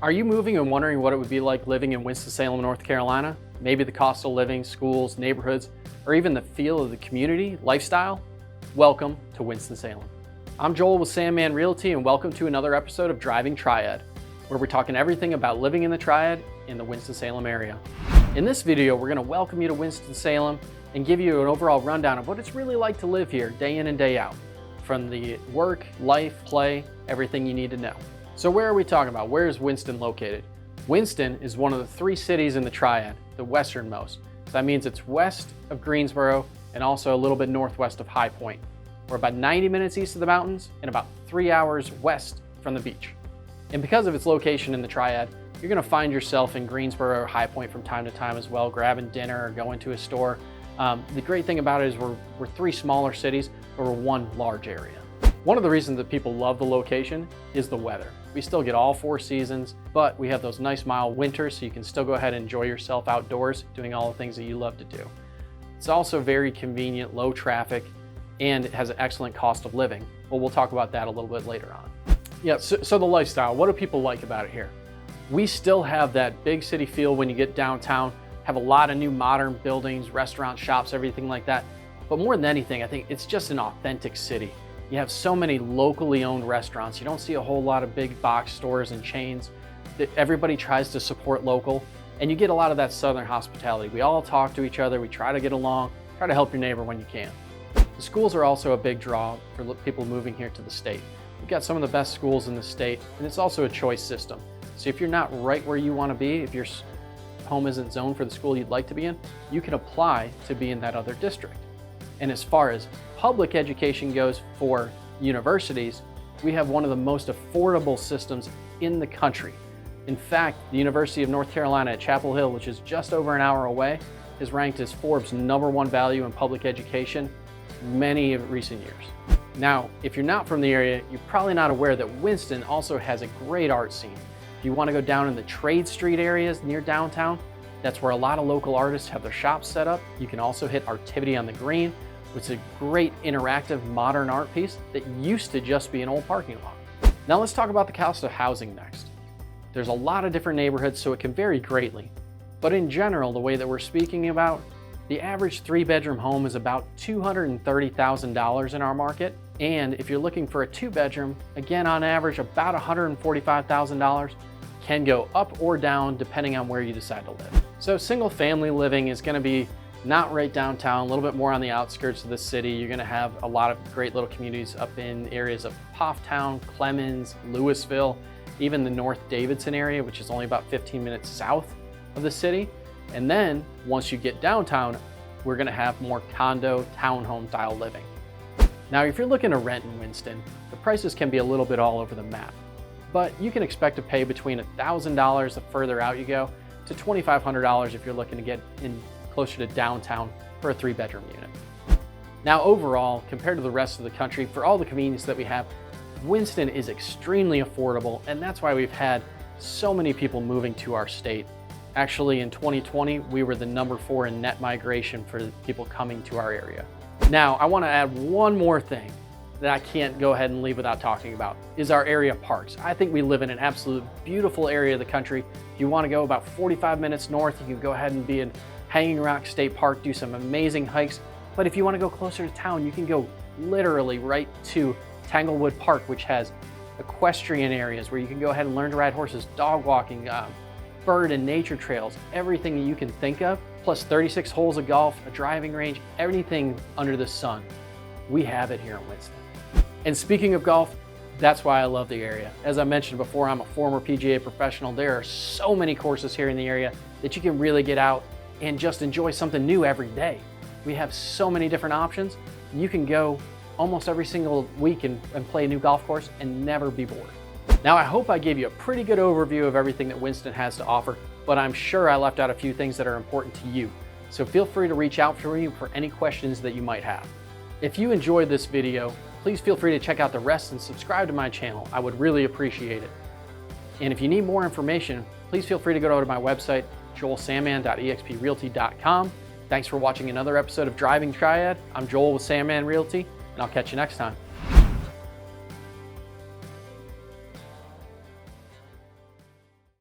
Are you moving and wondering what it would be like living in Winston-Salem, North Carolina? Maybe the cost of living, schools, neighborhoods, or even the feel of the community, lifestyle? Welcome to Winston-Salem. I'm Joel with Sandman Realty, and welcome to another episode of Driving Triad, where we're talking everything about living in the Triad in the Winston-Salem area. In this video, we're going to welcome you to Winston-Salem and give you an overall rundown of what it's really like to live here day in and day out, from the work, life, play, everything you need to know. So where are we talking about? Where is Winston located? Winston is one of the three cities in the Triad, the westernmost. So that means it's west of Greensboro and also a little bit northwest of High Point. We're about 90 minutes east of the mountains and about 3 hours west from the beach. And because of its location in the Triad, you're gonna find yourself in Greensboro or High Point from time to time as well, grabbing dinner or going to a store. The great thing about it is we're three smaller cities, but we're one large area. One of the reasons that people love the location is the weather. We still get all 4 seasons, but we have those nice mild winters, so you can still go ahead and enjoy yourself outdoors, doing all the things that you love to do. It's also very convenient, low traffic, and it has an excellent cost of living. Well, we'll talk about that a little bit later on. Yeah, so the lifestyle, what do people like about it here? We still have that big city feel when you get downtown, have a lot of new modern buildings, restaurants, shops, everything like that. But more than anything, I think it's just an authentic city. You have so many locally owned restaurants. You don't see a whole lot of big box stores and chains. Everybody tries to support local, and you get a lot of that Southern hospitality. We all talk to each other, we try to get along, try to help your neighbor when you can. The schools are also a big draw for people moving here to the state. We've got some of the best schools in the state, and it's also a choice system. So if you're not right where you want to be, if your home isn't zoned for the school you'd like to be in, you can apply to be in that other district. And as far as public education goes for universities, we have one of the most affordable systems in the country. In fact, the University of North Carolina at Chapel Hill, which is just over an hour away, is ranked as Forbes' #1 value in public education many recent years. Now, if you're not from the area, you're probably not aware that Winston also has a great art scene. If you want to go down in the Trade Street areas near downtown, that's where a lot of local artists have their shops set up. You can also hit Artivity on the Green, which is a great interactive modern art piece that used to just be an old parking lot. Now let's talk about the cost of housing next. There's a lot of different neighborhoods, so it can vary greatly. But in general, the way that we're speaking about, the average 3-bedroom home is about $230,000 in our market. And if you're looking for a 2-bedroom, again, on average, about $145,000, can go up or down depending on where you decide to live. So single family living is gonna be not right downtown, a little bit more on the outskirts of the city. You're gonna have a lot of great little communities up in areas of Pofftown, Clemens, Louisville, even the North Davidson area, which is only about 15 minutes south of the city. And then once you get downtown, we're gonna have more condo, townhome style living. Now, if you're looking to rent in Winston, the prices can be a little bit all over the map, but you can expect to pay between $1,000 the further out you go to $2,500 if you're looking to get in closer to downtown for a 3-bedroom unit. Now overall, compared to the rest of the country, for all the convenience that we have, Winston is extremely affordable, and that's why we've had so many people moving to our state. Actually, in 2020, we were the #4 in net migration for people coming to our area. Now, I want to add one more thing that I can't go ahead and leave without talking about, is our area parks. I think we live in an absolute beautiful area of the country. If you want to go about 45 minutes north, you can go ahead and be in Hanging Rock State Park, do some amazing hikes. But if you want to go closer to town, you can go literally right to Tanglewood Park, which has equestrian areas where you can go ahead and learn to ride horses, dog walking, bird and nature trails, everything that you can think of, plus 36 holes of golf, a driving range, everything under the sun. We have it here in Winston. And speaking of golf, that's why I love the area. As I mentioned before, I'm a former PGA professional. There are so many courses here in the area that you can really get out and just enjoy something new every day. We have so many different options. You can go almost every single week and play a new golf course and never be bored. Now, I hope I gave you a pretty good overview of everything that Winston has to offer, but I'm sure I left out a few things that are important to you. So feel free to reach out for me for any questions that you might have. If you enjoyed this video, please feel free to check out the rest and subscribe to my channel. I would really appreciate it. And if you need more information, please feel free to go to my website, joelsandman.exprealty.com. Thanks for watching another episode of Driving Triad. I'm Joel with Sandman Realty, and I'll catch you next time.